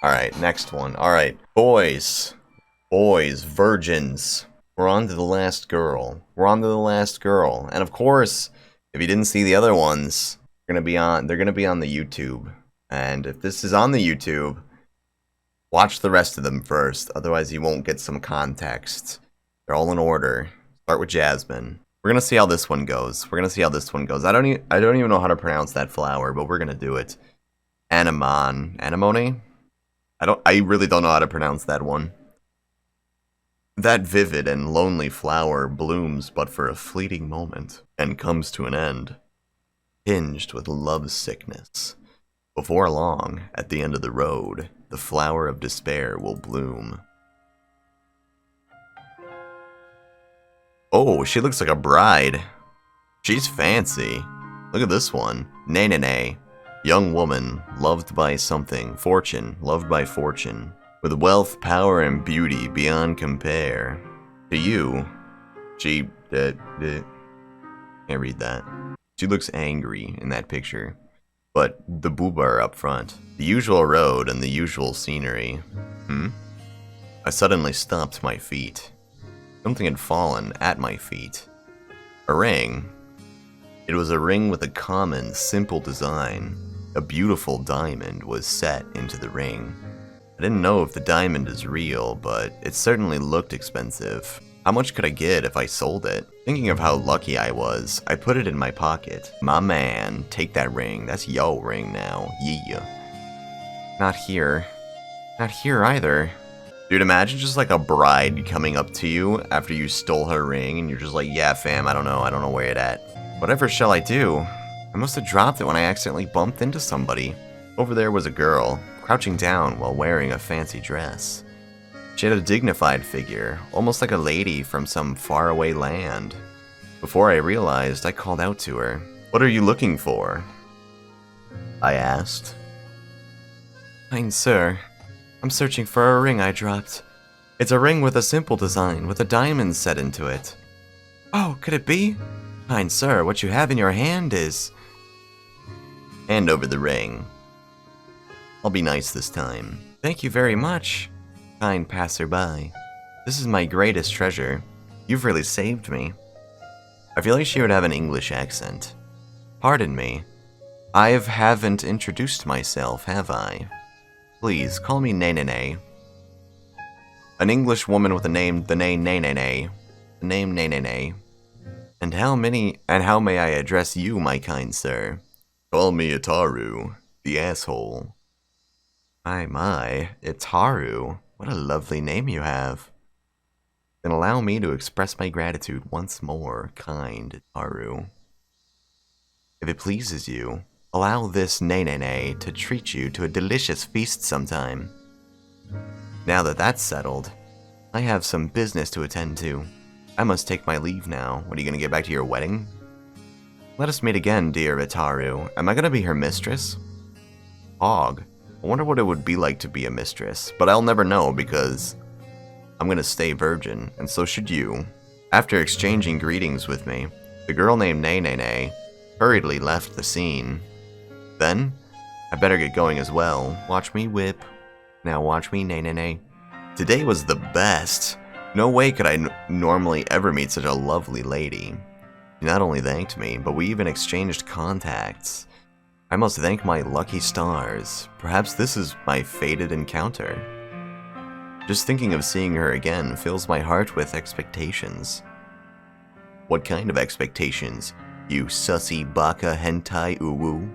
Alright, next one. Alright, boys. Boys, virgins. We're on to the last girl. We're on to the last girl. And of course, if you didn't see the other ones, they're gonna be on the YouTube. And if this is on the YouTube, watch the rest of them first, otherwise you won't get some context. They're all in order. Start with Jasmine. We're gonna see how this one goes. I don't even know how to pronounce that flower, but we're gonna do it. Anemone? I really don't know how to pronounce that one. That vivid and lonely flower blooms but for a fleeting moment, and comes to an end, tinged with love sickness. Before long, at the end of the road, the flower of despair will bloom. Oh, she looks like a bride. She's fancy. Look at this one. Nene. Young woman, loved by something. Fortune, loved by fortune. With wealth, power, and beauty beyond compare. To you, she... can't read that. She looks angry in that picture. But the booba are up front. The usual road and the usual scenery. I suddenly stopped my feet. Something had fallen at my feet. A ring. It was a ring with a common, simple design. A beautiful diamond was set into the ring. I didn't know if the diamond is real, but it certainly looked expensive. How much could I get if I sold it? Thinking of how lucky I was, I put it in my pocket. My man, take that ring. That's yo ring now. Yeah. Not here. Not here either. Dude, imagine just like a bride coming up to you after you stole her ring and you're just like, yeah fam, I don't know where it at. Whatever shall I do? I must have dropped it when I accidentally bumped into somebody. Over there was a girl, crouching down while wearing a fancy dress. She had a dignified figure, almost like a lady from some faraway land. Before I realized, I called out to her. What are you looking for? I asked. Kind sir, I'm searching for a ring I dropped. It's a ring with a simple design, with a diamond set into it. Oh, could it be? Kind sir, what you have in your hand is... Hand over the ring. I'll be nice this time. Thank you very much, kind passerby. This is my greatest treasure. You've really saved me. I feel like she would have an English accent. Pardon me. I haven't introduced myself, have I? Please, call me Nene. An English woman with the name Nene. The name Nene. And how may I address you, my kind sir? Call me Itaru, the asshole. My, Itaru. What a lovely name you have. Then allow me to express my gratitude once more, kind Itaru. If it pleases you, allow this Nene to treat you to a delicious feast sometime. Now that that's settled, I have some business to attend to. I must take my leave now. What, are you gonna get back to your wedding? Let us meet again, dear Itaru. Am I gonna be her mistress? Hog. I wonder what it would be like to be a mistress, but I'll never know because I'm gonna stay virgin, and so should you. After exchanging greetings with me, the girl named Nene hurriedly left the scene. Then, I better get going as well. Watch me whip. Now watch me Nene. Today was the best. No way could I normally ever meet such a lovely lady. She not only thanked me, but we even exchanged contacts. I must thank my lucky stars. Perhaps this is my fated encounter. Just thinking of seeing her again fills my heart with expectations. What kind of expectations, you sussy baka hentai uwu?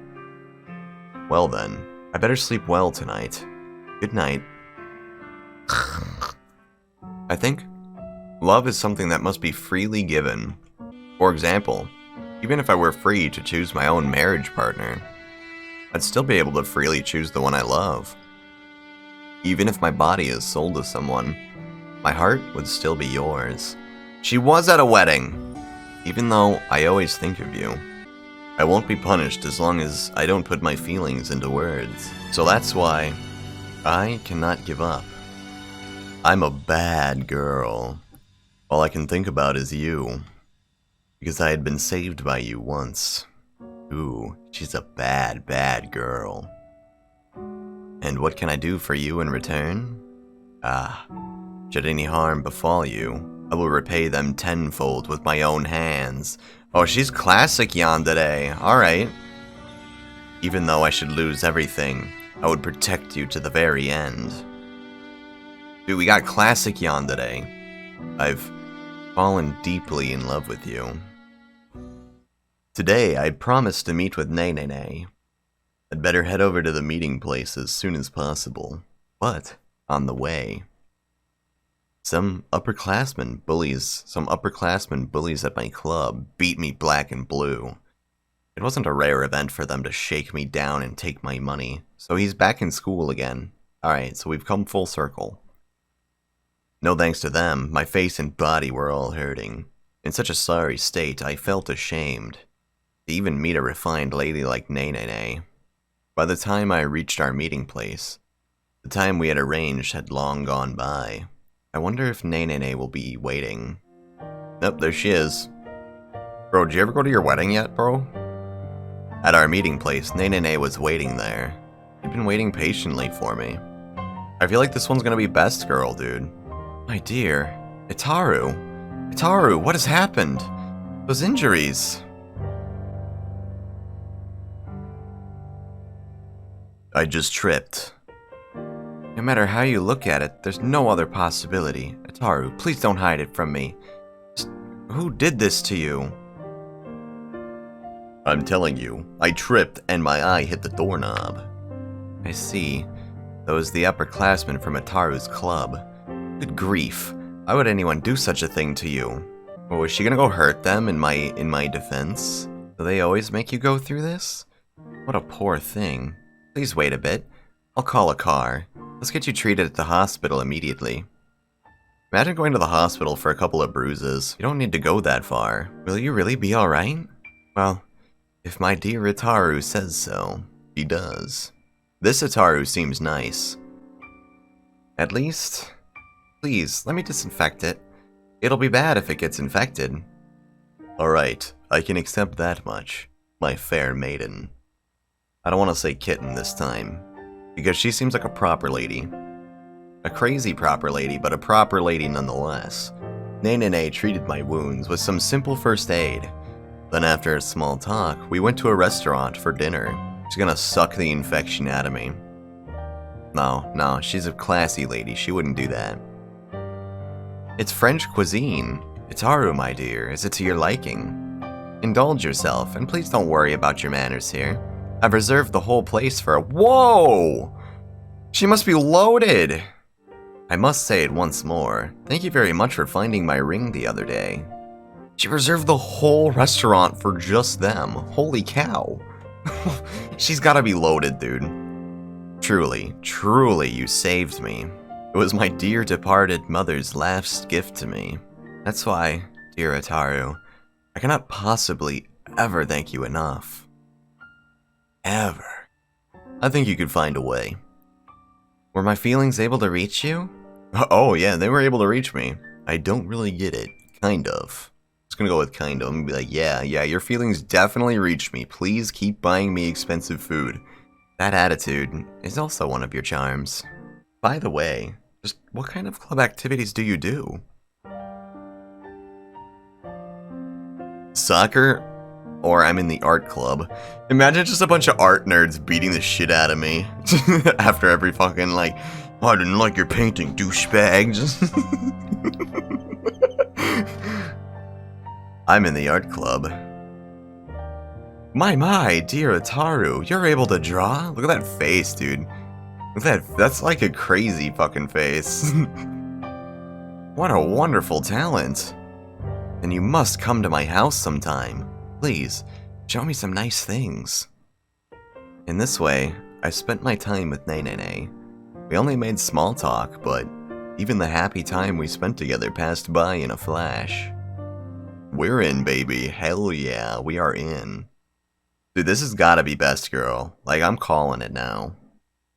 Well then, I better sleep well tonight. Good night. I think love is something that must be freely given. For example, even if I were free to choose my own marriage partner, I'd still be able to freely choose the one I love. Even if my body is sold to someone, my heart would still be yours. She was at a wedding! Even though I always think of you, I won't be punished as long as I don't put my feelings into words. So that's why I cannot give up. I'm a bad girl. All I can think about is you, because I had been saved by you once. Ooh, she's a bad, bad girl. And what can I do for you in return? Ah, should any harm befall you, I will repay them tenfold with my own hands. Oh, she's classic Yandere. Alright. Even though I should lose everything, I would protect you to the very end. Dude, we got classic Yandere. I've fallen deeply in love with you. Today, I promised to meet with Nene. I'd better head over to the meeting place as soon as possible. But, on the way, some upperclassmen bullies at my club beat me black and blue. It wasn't a rare event for them to shake me down and take my money, so he's back in school again. Alright, so we've come full circle. No thanks to them, my face and body were all hurting. In such a sorry state, I felt ashamed to even meet a refined lady like Nene. By the time I reached our meeting place, the time we had arranged had long gone by. I wonder if Nene will be waiting. Nope, there she is. Bro, did you ever go to your wedding yet, bro? At our meeting place, Nene was waiting there. She'd been waiting patiently for me. I feel like this one's gonna be best girl, dude. My dear, Itaru. Itaru, what has happened? Those injuries. I just tripped. No matter how you look at it, there's no other possibility. Itaru, please don't hide it from me. Just, who did this to you? I'm telling you, I tripped and my eye hit the doorknob. I see. That was the upperclassman from Itaru's club. Good grief. Why would anyone do such a thing to you? Well, was she gonna go hurt them in my defense? Do they always make you go through this? What a poor thing. Please wait a bit. I'll call a car. Let's get you treated at the hospital immediately. Imagine going to the hospital for a couple of bruises. You don't need to go that far. Will you really be alright? Well, if my dear Itaru says so, he does. This Itaru seems nice. At least, please, let me disinfect it. It'll be bad if it gets infected. Alright, I can accept that much, my fair maiden. I don't want to say kitten this time, because she seems like a proper lady. A crazy proper lady, but a proper lady nonetheless. Nene treated my wounds with some simple first aid. Then after a small talk, we went to a restaurant for dinner. She's gonna suck the infection out of me. No, she's a classy lady, she wouldn't do that. It's French cuisine. Itaru, my dear, is it to your liking? Indulge yourself, and please don't worry about your manners here. I've reserved the whole place for a— Whoa! She must be loaded! I must say it once more. Thank you very much for finding my ring the other day. She reserved the whole restaurant for just them. Holy cow. She's gotta be loaded, dude. Truly, you saved me. It was my dear departed mother's last gift to me. That's why, dear Itaru, I cannot possibly ever thank you enough. Ever. I think you could find a way. Were my feelings able to reach you? Oh yeah, they were able to reach me. I don't really get it. Kind of. Just gonna go with kind of. I'm gonna be like, yeah, your feelings definitely reached me. Please keep buying me expensive food. That attitude is also one of your charms. By the way, just what kind of club activities do you do? Soccer? Or I'm in the art club. Imagine just a bunch of art nerds beating the shit out of me. After every fucking, like, oh, I didn't like your painting, douchebag. I'm in the art club. My, dear Itaru, you're able to draw? Look at that face, dude. Look at that, that's like a crazy fucking face. What a wonderful talent. Then you must come to my house sometime. Please, show me some nice things. In this way, I spent my time with Nene. We only made small talk, but even the happy time we spent together passed by in a flash. We're in, baby. Hell yeah, we are in. Dude, this has gotta be best girl. Like, I'm calling it now.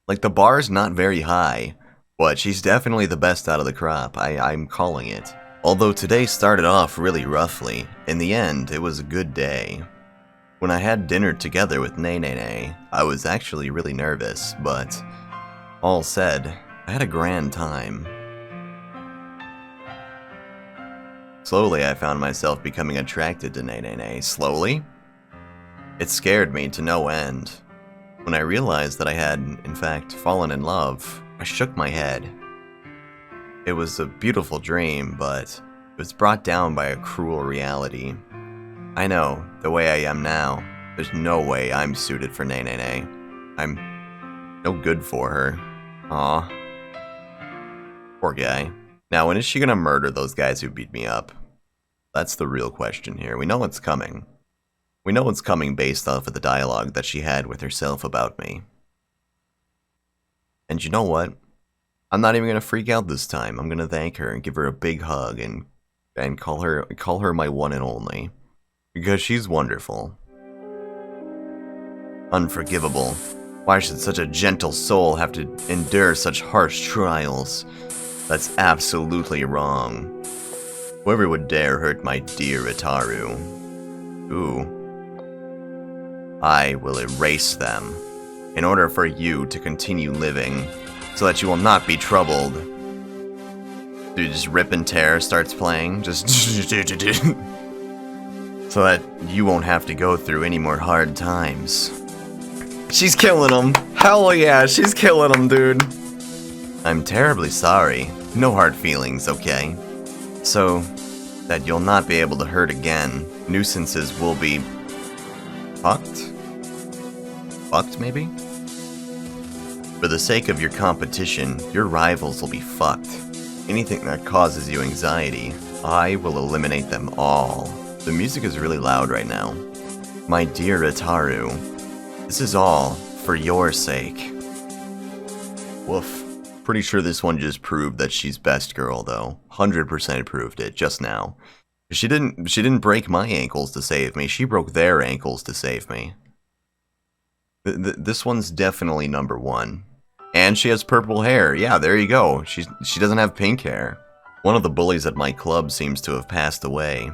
Like, the bar's not very high, but she's definitely the best out of the crop. I'm calling it. Although today started off really roughly, in the end, it was a good day. When I had dinner together with Nene, I was actually really nervous, but All said, I had a grand time. Slowly, I found myself becoming attracted to Nene. Slowly? It scared me to no end. When I realized that I had, in fact, fallen in love, I shook my head. It was a beautiful dream, but it was brought down by a cruel reality. I know, the way I am now, there's no way I'm suited for Nene. I'm no good for her. Aw. Poor guy. Now, when is she gonna murder those guys who beat me up? That's the real question here. We know it's coming. We know it's coming based off of the dialogue that she had with herself about me. And you know what? I'm not even gonna freak out this time. I'm gonna thank her and give her a big hug and call her my one and only. Because she's wonderful. Unforgivable. Why should such a gentle soul have to endure such harsh trials? That's absolutely wrong. Whoever would dare hurt my dear Itaru. Ooh. I will erase them, in order for you to continue living, so that you will not be troubled. Dude, just Rip and Tear starts playing, just so that you won't have to go through any more hard times. She's killing him. Hell yeah, she's killing him, dude. I'm terribly sorry. No hard feelings, okay? So that you'll not be able to hurt again. Nuisances will be fucked? Fucked, maybe? For the sake of your competition, your rivals will be fucked. Anything that causes you anxiety, I will eliminate them all. The music is really loud right now. My dear Itaru, this is all for your sake. Woof. Pretty sure this one just proved that she's best girl, though. 100% proved it just now. She didn't break my ankles to save me. She broke their ankles to save me. This one's definitely number one. And she has purple hair. Yeah, there you go. She doesn't have pink hair. One of the bullies at my club seems to have passed away.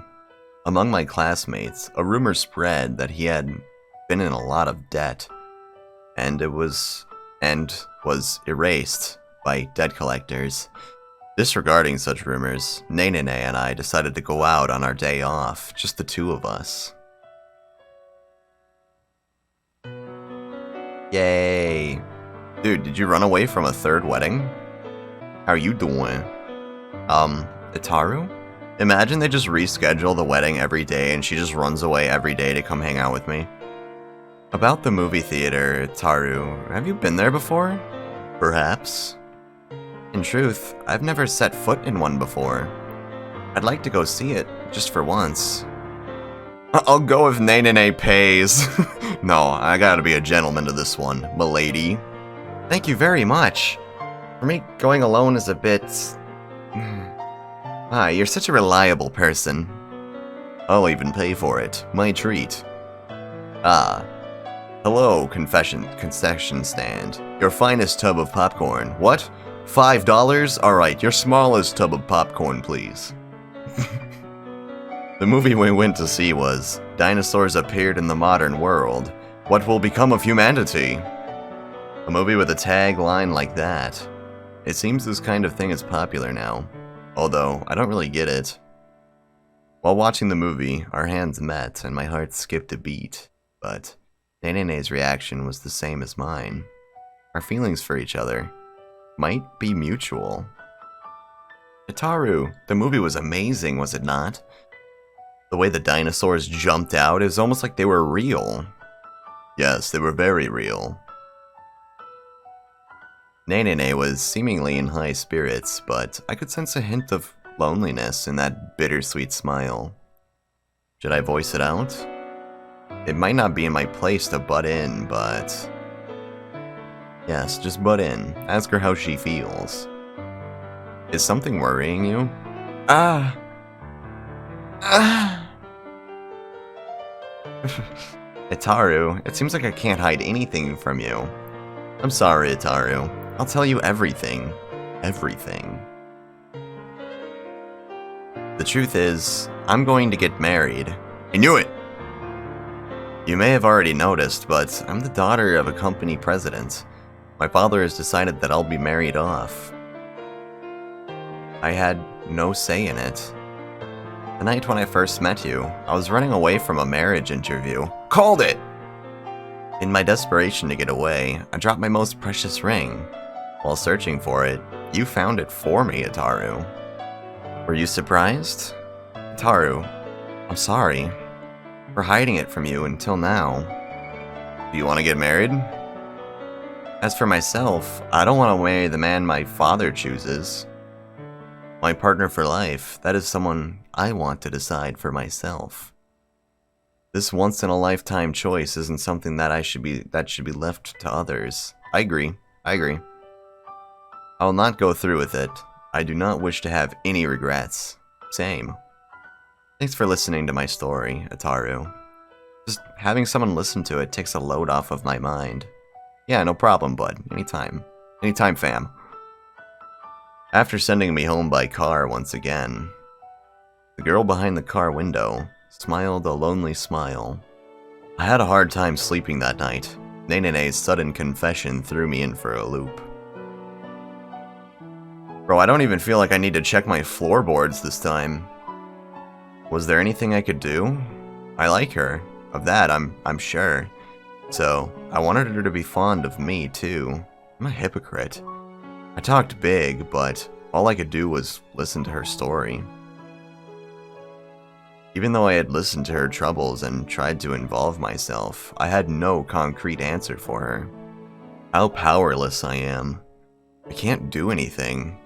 Among my classmates, a rumor spread that he had been in a lot of debt, and was erased by debt collectors. Disregarding such rumors, Nene and I decided to go out on our day off, just the two of us. Yay! Dude, did you run away from a third wedding? How are you doing? Itaru? Imagine they just reschedule the wedding every day and she just runs away every day to come hang out with me. About the movie theater, Itaru, have you been there before? Perhaps. In truth, I've never set foot in one before. I'd like to go see it, just for once. I'll go if Nene pays. No, I gotta be a gentleman to this one, milady. Thank you very much. For me, going alone is a bit... You're such a reliable person. I'll even pay for it. My treat. Hello, concession stand. Your finest tub of popcorn. What? $5? Alright, your smallest tub of popcorn, please. The movie we went to see was Dinosaurs Appeared in the Modern World. What will become of humanity? A movie with a tagline like that. It seems this kind of thing is popular now. Although, I don't really get it. While watching the movie, our hands met and my heart skipped a beat. But Nene's reaction was the same as mine. Our feelings for each other might be mutual. Itaru, the movie was amazing, was it not? The way the dinosaurs jumped out is almost like they were real. Yes, they were very real. Nene was seemingly in high spirits, but I could sense a hint of loneliness in that bittersweet smile. Should I voice it out? It might not be in my place to butt in, but... Yes, just butt in. Ask her how she feels. Is something worrying you? Itaru, it seems like I can't hide anything from you. I'm sorry, Itaru. I'll tell you everything. Everything. The truth is, I'm going to get married. I knew it! You may have already noticed, but I'm the daughter of a company president. My father has decided that I'll be married off. I had no say in it. The night when I first met you, I was running away from a marriage interview. Called it! In my desperation to get away, I dropped my most precious ring. While searching for it, you found it for me, Ataru. Were you surprised? Ataru, I'm sorry for hiding it from you until now. Do you want to get married? As for myself, I don't want to marry the man my father chooses. My partner for life, that is someone I want to decide for myself. This once-in-a-lifetime choice isn't something that should be left to others. I agree. I will not go through with it. I do not wish to have any regrets. Same. Thanks for listening to my story, Ataru. Just having someone listen to it takes a load off of my mind. Yeah, no problem, bud. Anytime. Anytime, fam. After sending me home by car once again, the girl behind the car window smiled a lonely smile. I had a hard time sleeping that night. Nene's sudden confession threw me in for a loop. Bro, I don't even feel like I need to check my floorboards this time. Was there anything I could do? I like her. Of that, I'm sure. So, I wanted her to be fond of me, too. I'm a hypocrite. I talked big, but all I could do was listen to her story. Even though I had listened to her troubles and tried to involve myself, I had no concrete answer for her. How powerless I am. I can't do anything.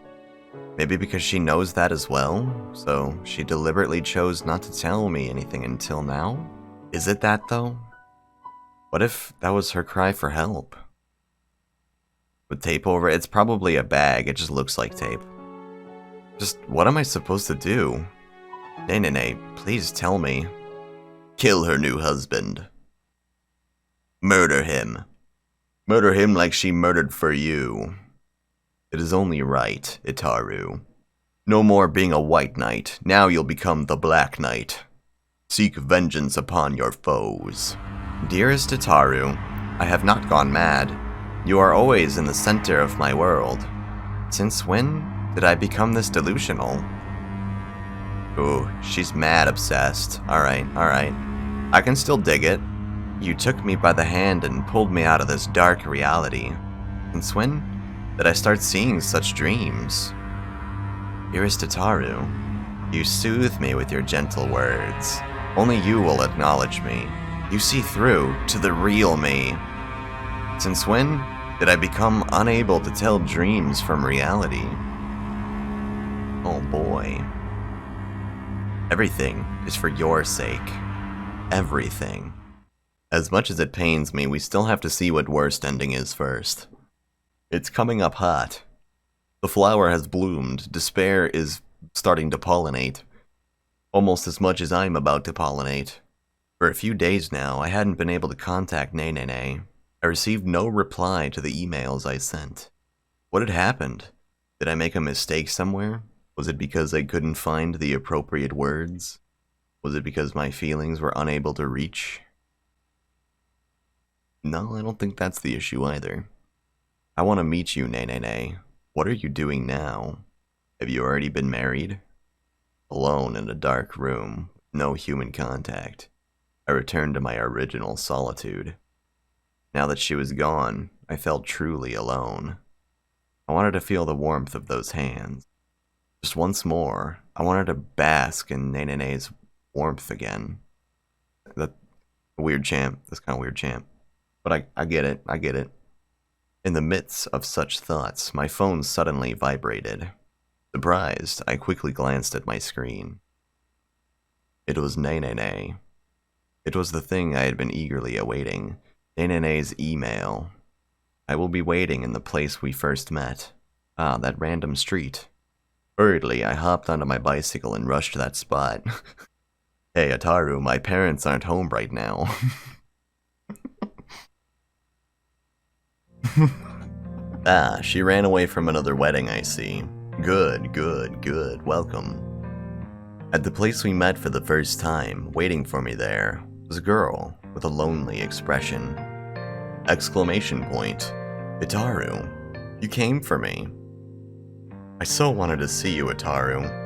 Maybe because she knows that as well, so she deliberately chose not to tell me anything until now? Is it that, though? What if that was her cry for help? With tape over it, it's probably a bag, it just looks like tape. Just, what am I supposed to do? Nene, please tell me. Kill her new husband. Murder him. Murder him like she murdered for you. It is only right, Ataru. No more being a white knight, now you'll become the black knight. Seek vengeance upon your foes. Dearest Ataru, I have not gone mad. You are always in the center of my world. Since when did I become this delusional? Ooh, she's mad obsessed. Alright. I can still dig it. You took me by the hand and pulled me out of this dark reality. Since when did I start seeing such dreams? Dearest Ataru, you soothe me with your gentle words. Only you will acknowledge me. You see through to the real me. Since when did I become unable to tell dreams from reality? Oh boy. Everything is for your sake. Everything. As much as it pains me, we still have to see what worst ending is first. It's coming up hot. The flower has bloomed. Despair is starting to pollinate. Almost as much as I'm about to pollinate. For a few days now, I hadn't been able to contact Nene. I received no reply to the emails I sent. What had happened? Did I make a mistake somewhere? Was it because I couldn't find the appropriate words? Was it because my feelings were unable to reach? No, I don't think that's the issue either. I want to meet you, Nene. What are you doing now? Have you already been married? Alone in a dark room, no human contact, I returned to my original solitude. Now that she was gone, I felt truly alone. I wanted to feel the warmth of those hands. Just once more, I wanted to bask in Nene's warmth again. That's a weird chant. That's kind of weird chant. But I get it. In the midst of such thoughts, my phone suddenly vibrated. Surprised, I quickly glanced at my screen. It was Nene. It was the thing I had been eagerly awaiting. Nene's email. I will be waiting in the place we first met. Ah, that random street. Hurriedly, I hopped onto my bicycle and rushed to that spot. Hey, Ataru, my parents aren't home right now. Ah, she ran away from another wedding, I see. Good. Welcome. At the place we met for the first time, waiting for me there, was a girl with a lonely expression. Exclamation point. Itaru, you came for me. I so wanted to see you, Itaru.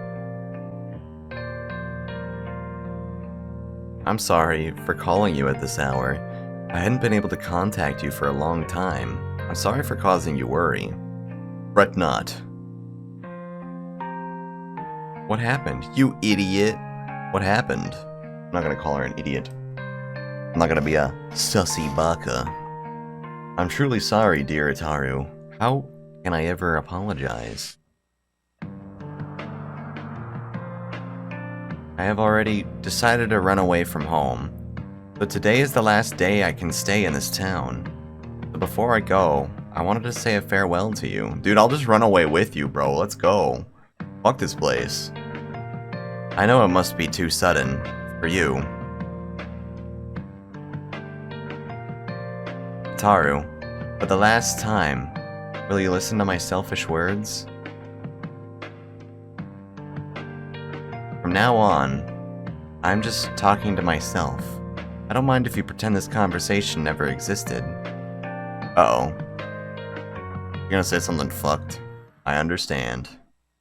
I'm sorry for calling you at this hour. I hadn't been able to contact you for a long time. I'm sorry for causing you worry. Fret not. What happened? You idiot. What happened? I'm not gonna call her an idiot. I'm not gonna be a sussy baka. I'm truly sorry, dear Itaru. How can I ever apologize? I have already decided to run away from home, but today is the last day I can stay in this town. But before I go, I wanted to say a farewell to you. Dude, I'll just run away with you, bro. Let's go. Fuck this place. I know it must be too sudden for you. Itaru, for the last time, will you listen to my selfish words? From now on, I'm just talking to myself. I don't mind if you pretend this conversation never existed. Uh-oh. You're gonna say something fucked. I understand.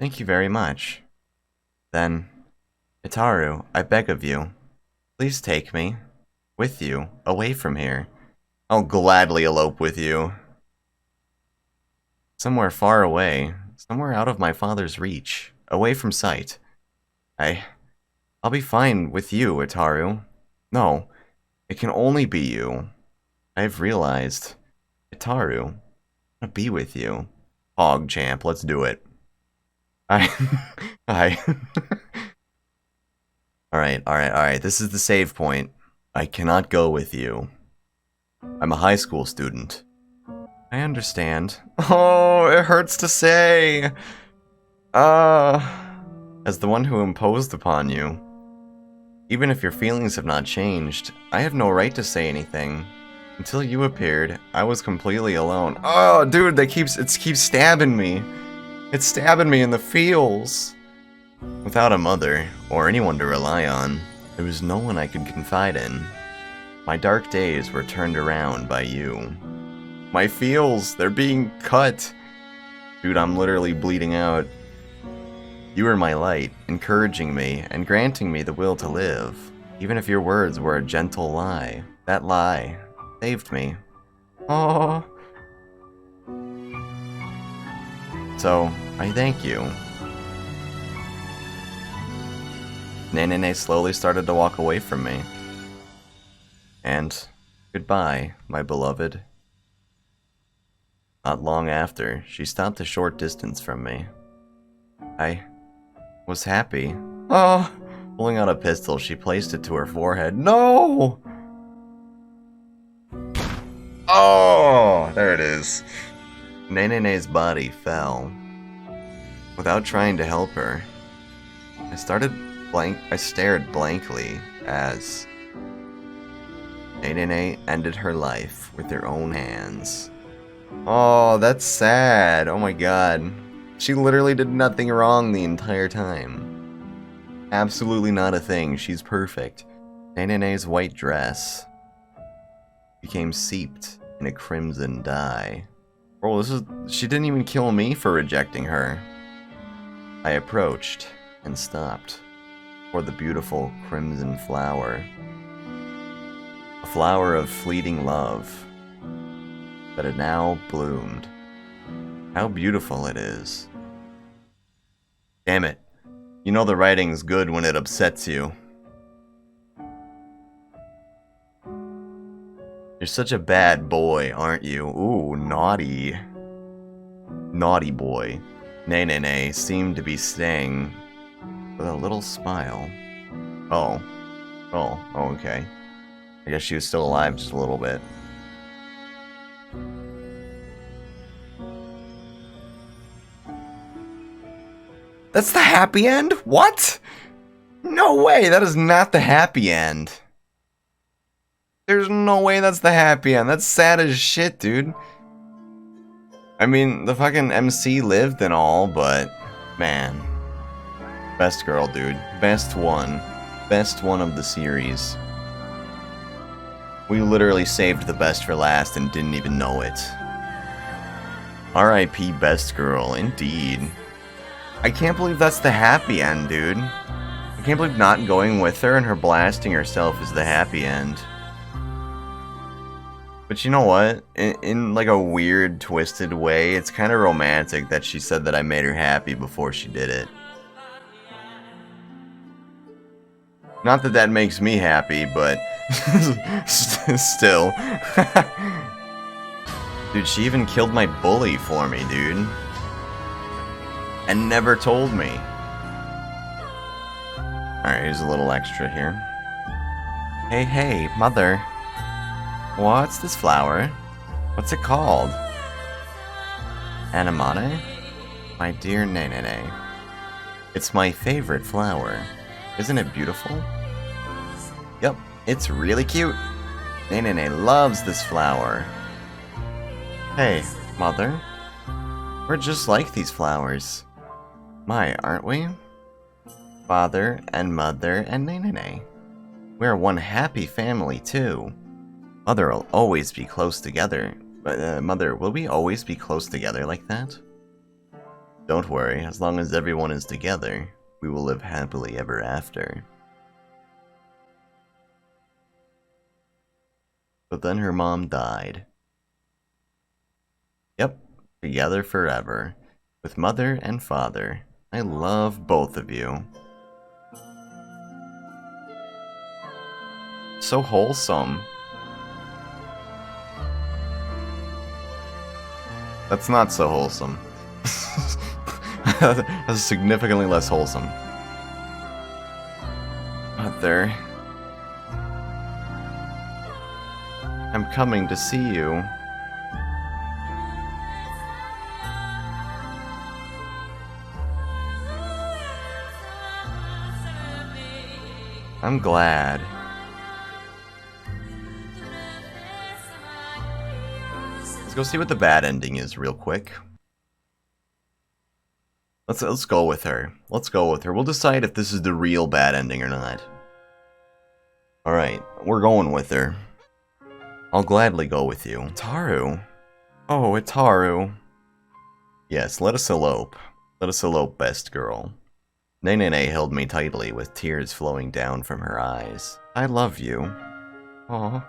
Thank you very much. Then, Itaru, I beg of you, please take me, with you, away from here. I'll gladly elope with you. Somewhere far away, somewhere out of my father's reach, away from sight. I'll be fine with you, Itaru. No, it can only be you. I've realized. Itaru, I want to be with you. PogChamp, let's do it. Alright, this is the save point. I cannot go with you. I'm a high school student. I understand. Oh, it hurts to say. As the one who imposed upon you, even if your feelings have not changed, I have no right to say anything. Until you appeared, I was completely alone. Oh, dude, it keeps stabbing me. It's stabbing me in the feels. Without a mother, or anyone to rely on, there was no one I could confide in. My dark days were turned around by you. My feels, they're being cut. Dude, I'm literally bleeding out. You were my light, encouraging me and granting me the will to live. Even if your words were a gentle lie, that lie saved me. Oh. So, I thank you. Nene slowly started to walk away from me. And goodbye, my beloved. Not long after, she stopped a short distance from me. I was happy. Oh! Pulling out a pistol, she placed it to her forehead. No! Oh! There it is. Nene's body fell. Without trying to help her, I stared blankly as Nene ended her life with her own hands. Oh, that's sad. Oh my god. She literally did nothing wrong the entire time. Absolutely not a thing. She's perfect. Nene's white dress became seeped in a crimson dye. Bro, she didn't even kill me for rejecting her. I approached and stopped for the beautiful crimson flower. A flower of fleeting love that had now bloomed. How beautiful it is. Damn it. You know the writing's good when it upsets you. You're such a bad boy, aren't you? Ooh, naughty. Naughty boy. Nene seemed to be staying with a little smile. Oh, okay. I guess she was still alive just a little bit. That's the happy end? What? No way, that is not the happy end. There's no way that's the happy end. That's sad as shit, dude. I mean, the fucking MC lived and all, but man. Best girl, dude. Best one. Best one of the series. We literally saved the best for last and didn't even know it. R.I.P. best girl, indeed. I can't believe that's the happy end, dude. I can't believe not going with her and her blasting herself is the happy end. But you know what? In like a weird, twisted way, it's kind of romantic that she said that I made her happy before she did it. Not that that makes me happy, but still. Dude, she even killed my bully for me, dude. And never told me. Alright, here's a little extra here. Hey, hey, mother. What's this flower? What's it called? Anemone? My dear Nene. It's my favorite flower. Isn't it beautiful? Yep, it's really cute. Nene loves this flower. Hey, mother. We're just like these flowers. My, aren't we? Father and mother and Nene. We're one happy family too. Mother will always be close together. But, Mother, will we always be close together like that? Don't worry, as long as everyone is together, we will live happily ever after. But then her mom died. Yep, together forever, with mother and father. I love both of you. So wholesome. That's not so wholesome. That's significantly less wholesome. Mother, I'm coming to see you. I'm glad. Let's go see what the bad ending is real quick. Let's go with her. Let's go with her. We'll decide if this is the real bad ending or not. Alright, we're going with her. I'll gladly go with you. Taru. Oh, it's Taru. Yes, let us elope. Let us elope, best girl. Nene held me tightly with tears flowing down from her eyes. I love you. Aw.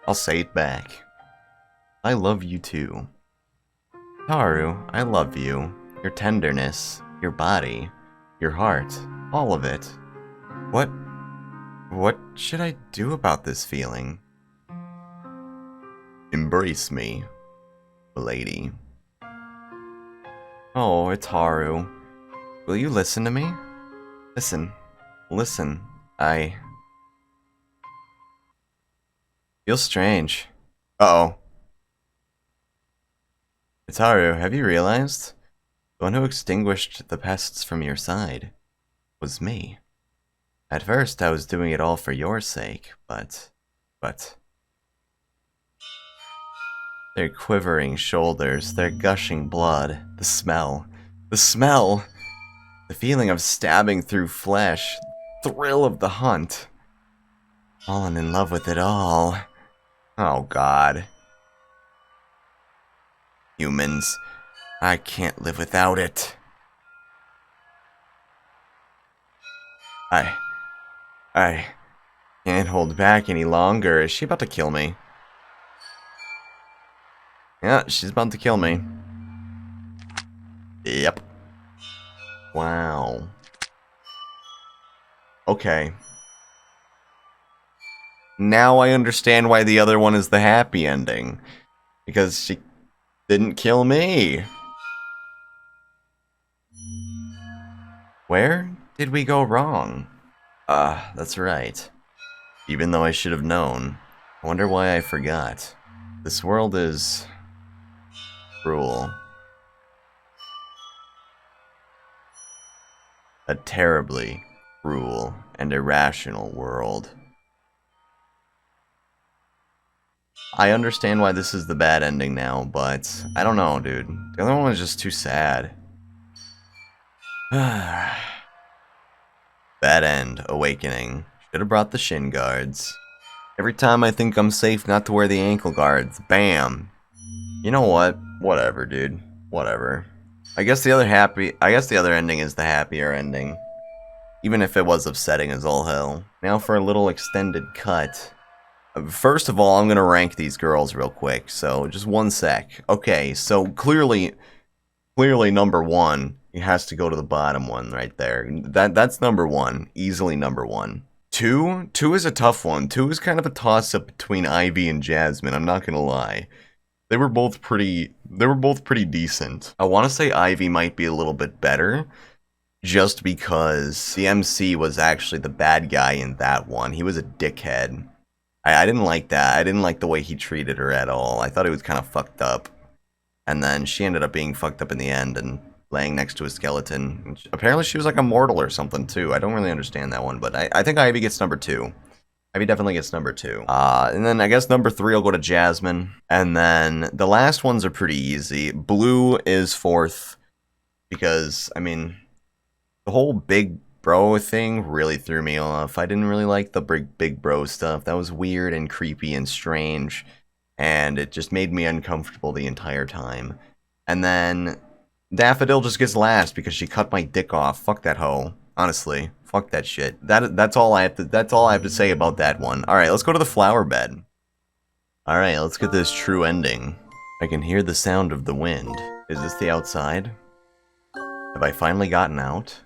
I'll say it back. I love you too. Taru, I love you. Your tenderness, your body, your heart, all of it. What should I do about this feeling? Embrace me, lady. Oh, it's Haru. Will you listen to me? Listen. I feel strange. Uh-oh. Itaru, have you realized? The one who extinguished the pests from your side was me. At first, I was doing it all for your sake, but... Their quivering shoulders, their gushing blood, the smell, the feeling of stabbing through flesh, thrill of the hunt. Fallen in love with it all. Oh God. Humans, I can't live without it. I can't hold back any longer. Is she about to kill me? Yeah, she's about to kill me. Yep. Wow. Okay. Now I understand why the other one is the happy ending. Because she didn't kill me. Where did we go wrong? That's right. Even though I should have known. I wonder why I forgot. This world is... cruel. A terribly cruel and irrational world. I understand why this is the bad ending now, but I don't know, dude. The other one was just too sad. Bad end, awakening. Should have brought the shin guards. Every time I think I'm safe not to wear the ankle guards, bam. You know what? Whatever, dude. Whatever. I guess the other ending is the happier ending. Even if it was upsetting as all hell. Now for a little extended cut. First of all, I'm gonna rank these girls real quick, so just one sec. Okay, so clearly number one, it has to go to the bottom one right there. That's number one, easily number one. Two is a tough one. Two is kind of a toss-up between Ivy and Jasmine, I'm not gonna lie. They were both pretty decent. I want to say Ivy might be a little bit better, just because the MC was actually the bad guy in that one. He was a dickhead. I didn't like that. I didn't like the way he treated her at all. I thought it was kind of fucked up. And then she ended up being fucked up in the end and laying next to a skeleton. Apparently she was like immortal or something too. I don't really understand that one, but I think Ivy gets number 2. Ivy definitely gets number 2. And then I guess number 3 will go to Jasmine. And then the last ones are pretty easy. Blue is 4th because, I mean, the whole big bro thing really threw me off. I didn't really like the big bro stuff. That was weird and creepy and strange, and it just made me uncomfortable the entire time. And then Daffodil just gets last because she cut my dick off. Fuck that hoe. Honestly, fuck that shit. That's all I have to say about that one. All right, let's go to the flower bed. All right, let's get this true ending. I can hear the sound of the wind. Is this the outside? Have I finally gotten out?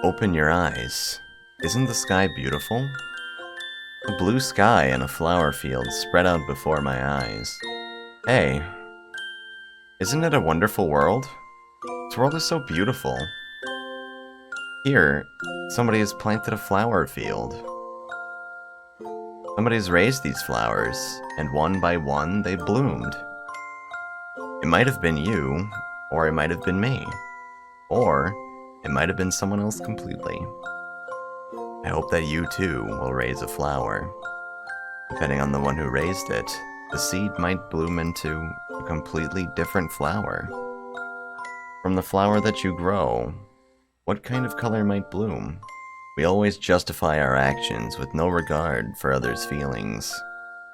Open your eyes. Isn't the sky beautiful? A blue sky and a flower field spread out before my eyes. Hey, isn't it a wonderful world? This world is so beautiful. Here, somebody has planted a flower field. Somebody has raised these flowers, and one by one they bloomed. It might have been you, or it might have been me, or it might have been someone else completely. I hope that you too will raise a flower. Depending on the one who raised it, the seed might bloom into a completely different flower. From the flower that you grow, what kind of color might bloom? We always justify our actions with no regard for others' feelings.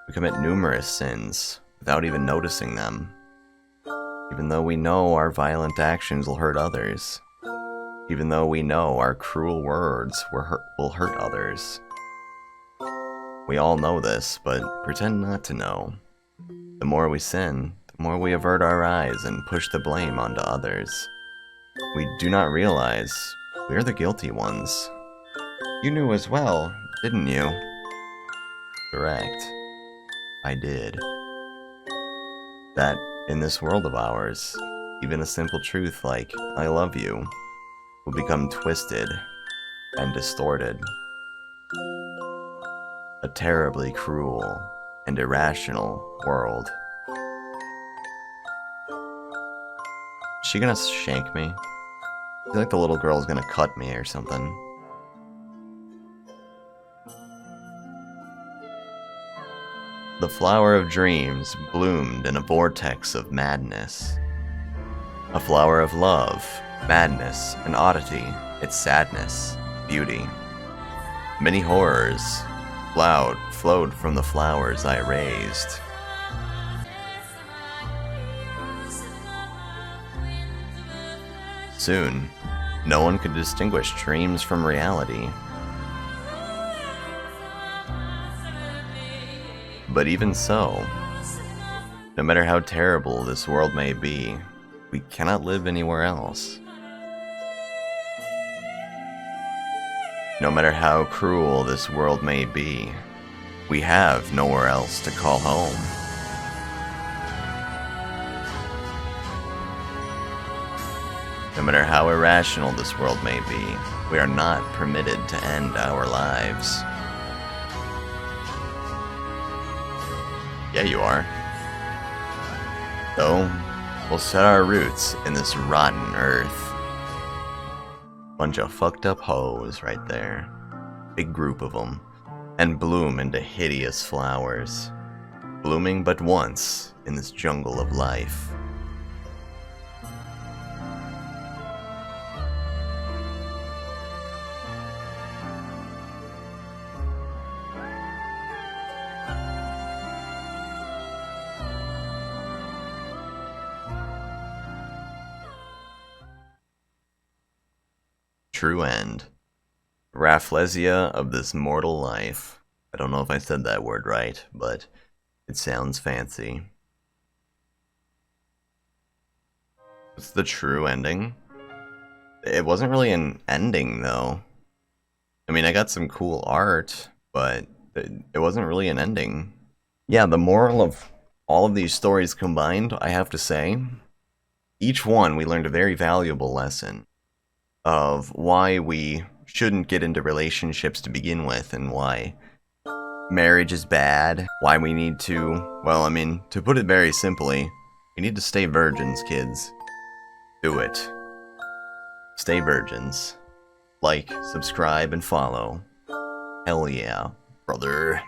We commit numerous sins without even noticing them, even though we know our violent actions will hurt others. Even though we know our cruel words will hurt others. We all know this, but pretend not to know. The more we sin, the more we avert our eyes and push the blame onto others. We do not realize we are the guilty ones. You knew as well, didn't you? Correct. I did. That, in this world of ours, even a simple truth like, I love you, will become twisted and distorted. A terribly cruel and irrational world. Is she gonna shank me? I feel like the little girl's gonna cut me or something. The flower of dreams bloomed in a vortex of madness. A flower of love, madness, and oddity, its sadness, beauty. Many horrors flowed from the flowers I raised. Soon, no one could distinguish dreams from reality. But even so, no matter how terrible this world may be, we cannot live anywhere else. No matter how cruel this world may be, we have nowhere else to call home. No matter how irrational this world may be, we are not permitted to end our lives. Yeah, you are. So, we'll set our roots in this rotten earth. Bunch of fucked up hoes right there. Big group of them. And bloom into hideous flowers. Blooming but once in this jungle of life. True end. Rafflesia of this mortal life. I don't know if I said that word right, but it sounds fancy. What's the true ending? It wasn't really an ending, though. I mean, I got some cool art, but it wasn't really an ending. Yeah, the moral of all of these stories combined, I have to say, each one we learned a very valuable lesson of why we shouldn't get into relationships to begin with and why marriage is bad, why we need to, well, I mean, to put it very simply, you need to stay virgins, kids. Do it. Stay virgins. Like, subscribe, and follow. Hell yeah, brother.